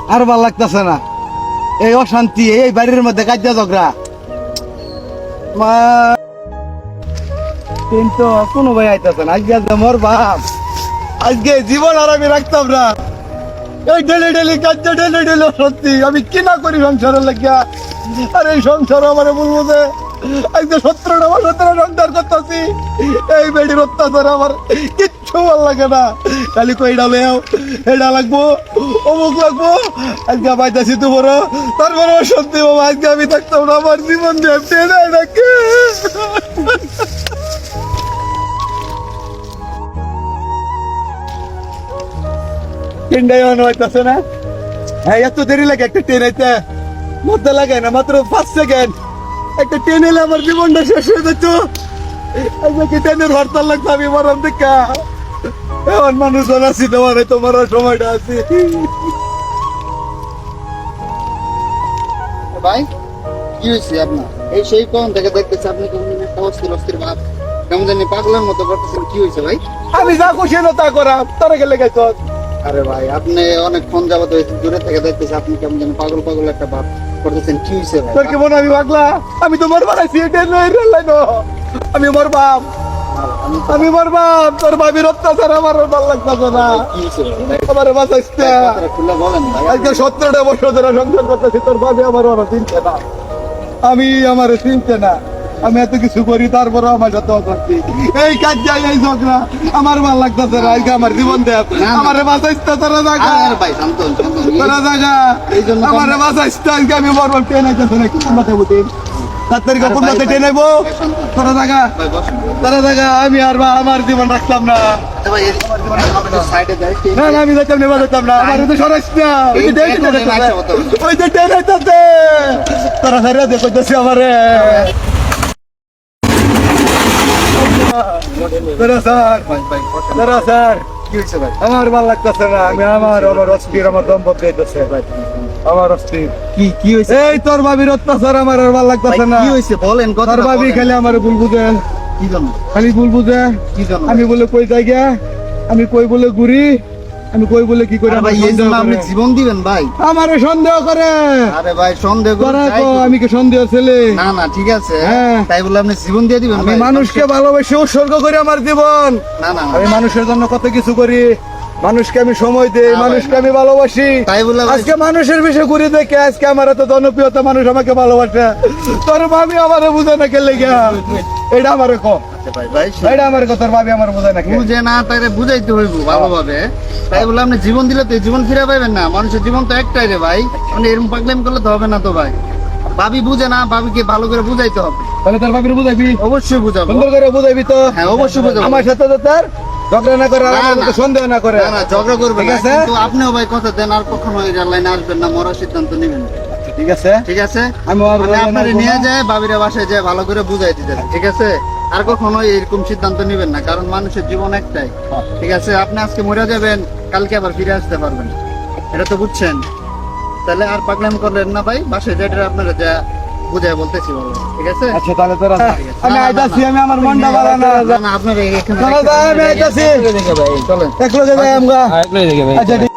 আর ভাল লাগতেছে না, এই অশান্তি, এই বাড়ির মধ্যে কাজা ঝগড়া। মা কিন্তু কোনো ভাই আইতেছে না। আজকে মোর বাপ, আজকে জীবন আর আমি রাখতাম না। এই ডেলি ডেলি কাজটা, ডেলি ডেলি সত্যি আমি কি না করি সংসারের লাগিয়া। আর এই সংসার আমার বলবো যে আজকে 17টা বছর ধরে সংসার করতেছি। এই বেডির অত্যাচার আমার কিচ্ছু ভাল লাগে না। খালি কই এটা লেও, এটা লাগবো, অমুক লাগবো। আজকে পাইতেছি তো বড়, তারপরে সত্যি বাবা আজকে আমি থাকতাম না। আমার জীবন দিয়ে টেনে ডাকে। ট্রেনটাই মনে হইতেছে না। হ্যাঁ, এত দেরি লাগে একটা ট্রেন আইতে, মধ্যে লাগে না মাত্র 5 সেকেন্ড। একটা ট্রেন এলে আমার জীবনটা শেষ হয়ে যেত। আজকে কি ট্রেনের হরতাল লাগতো, আমি মরাম দেখা। এমন মানুষজন আছি, তোমার তোমার সময়টা আছে। ভাই কি হয়েছে আপনার? এই সেই কোন থেকে দেখতেছি আপনি কেমন একটা অস্থির অস্থির ভাব, কেমন জানি পাগলের মতো করতেছেন। কি হয়েছে ভাই? আমি যা খুশি না তা করা, তোরা গেলে গেছ। আরে ভাই আপনি অনেকক্ষণ যাবত দূরে থেকে দেখতেছি আপনি কেমন জানি পাগল পাগল একটা ভাব করতেছেন। কি হয়েছে ভাই? তোর কি মনে আমি পাগলা? আমি তো মর বানাইছি, আমি মর বাপ, আমি মর বাপ। তোর ভাবির অত্যাচার আমার ভালো লাগতেছে না। কি হয়েছে ভাই? আমার বাঁচাইছে। কথাটা খুলে বলেন ভাই। আজকে 17টা বছর ধরে সংসার করতেছি, তোর ভাবি আমার ওরা চিনছে না, আমি আমার চিনছে না। আমি এত কিছু করি, তারপরে আমার সাথে অশান্তি। এই কাজ যাই, এই ঝগড়া আমার ভালো লাগতেছে না। আজকে আমার জীবন দেব, আমার বাঁচাইছে তোরা জায়গা, আর ভাই শান্ত হন, শান্ত হন। তোরা জায়গা এই জন্য আমার বাঁচাইছে। আজকে আমি মরবো, ট্রেন আইতেছে না, কি মাথায় বুঝি 7 তারিখে কোন মাথায় ট্রেন আইবো। তোরা জায়গা, ভাই বসেন। তোরা জায়গা, আমি আর আমার জীবন রাখলাম না। আচ্ছা ভাই সাইডে যাই। না না, আমি যাইতাম না, বাজাইতাম না। আমার তো সরাইস না, ওই যে ট্রেন আইতাছে, ওই যে ট্রেন আইতাছে। তোরা সারিয়া দেখো যাচ্ছে আমারে। তোরা স্যার, তোরা স্যার, কি হয়েছে ভাই? আমার ভাল লাগতেছে না। আমি আমার অস্থির, আমার দম বদলাইতেছে আমার অস্থির। কি কি হয়েছে? এই তোর ভাবির অত্যাচার আমার আর ভাল লাগতেছে না। কি হয়েছে বলেন? তোর ভাবি খালি আমার ভুল বুঝে, কি জন্য? খালি ভুল বুঝে। কি জন্য? আমি বলে কই যাই গিয়া, আমি কই বলে ঘুরি, আমি কই বলে কি করি। আরে ভাই এই জন্য আপনি জীবন দিবেন ভাই? আমারে সন্দেহ করে। আরে ভাই সন্দেহ করে তোরা তাই কো তো- আমি কি সন্দেহ ছেলে? না না ঠিক আছে, হ্যাঁ। তাই বলে আপনি জীবন দিয়ে দিবেন আমি ভাই? মানুষকে ভালোবেসে উৎসর্গ করি আমার জীবন। না না না। আমি মানুষের জন্য কত কিছু করি, মানুষকে আমি সময় দেই, না ভাই, মানুষকে আমি ভালোবাসি। তাই বলে ভাই- আজকে মানুষের বিষয় ঘুরে দেখে আজকে আমার এত জনপ্রিয়তা, মানুষ আমাকে ভালোবাসে। তোর ভাবি আমারে বুঝে না কেলে গিয়া, এটা আমারে কো, আচ্ছা ভাই ভাই এটা আমার কথা। ভাবি আমার বুঝে না কে? বুঝে না তাইলে বুঝাইতে হইব ভালোভাবে। তাই বলে আপনি জীবন দিলে তো এই জীবন ফিরে পাবেন না। মানুষের জীবন তো একটাই রে ভাই, মানে এরকম পাগলামি করলে তো হবে না তো ভাই। ভাবি বুঝে না, ভাবিকে ভালো করে বুঝাইতে হবে। তাহলে তোর ভাবির বুঝাইবি, অবশ্যই বুঝাবো। সুন্দর করে বুঝাইবি তো। হ্যাঁ অবশ্যই বুঝাবো। আমার সাথে তো তার ঝগড়া না করে, আর না, আমার না। সাথে সন্দেহ না করে। না না ঝগড়া করবেন ঠিক না, আছে? কিন্তু আপনিও ভাই কথা দেন আর কখনো এই লাইনে আসবেন না, মরার সিদ্ধান্ত নেবেন। ঠিক আছে, ঠিক আছে? আমি আর মানে বলবো না, আপনারে বলবো নিয়ে না। যায় বাবিরা বাসায় যায় ভালো করে বুঝাই দিতেন। ঠিক আছে? আর কখনো এরকম সিদ্ধান্ত নেবেন না, কারণ মানুষের জীবন একটাই। ঠিক আছে? আপনি আজকে মরে যাবেন, কালকে আবার ফিরে আসতে পারবেন, এটা তো বুঝছেন। তাহলে আর পাগলামি করলেন না ভাই, বাসায় যেটা আপনারা যা বুঝাই বলতেছি ভালো। ঠিক আছে? আচ্ছা তাহলে তোরা ঠিক আছে। আমি না, না, আইতাছি, না, আমি আমার মনটা ভালো না। না, না, আপনারা এখানে চলো যাই, আমি আইতাছি। চলেন। এক লগে যাই আমরা। আরেকলাই দেখে ভাই। আচ্ছা ঠিক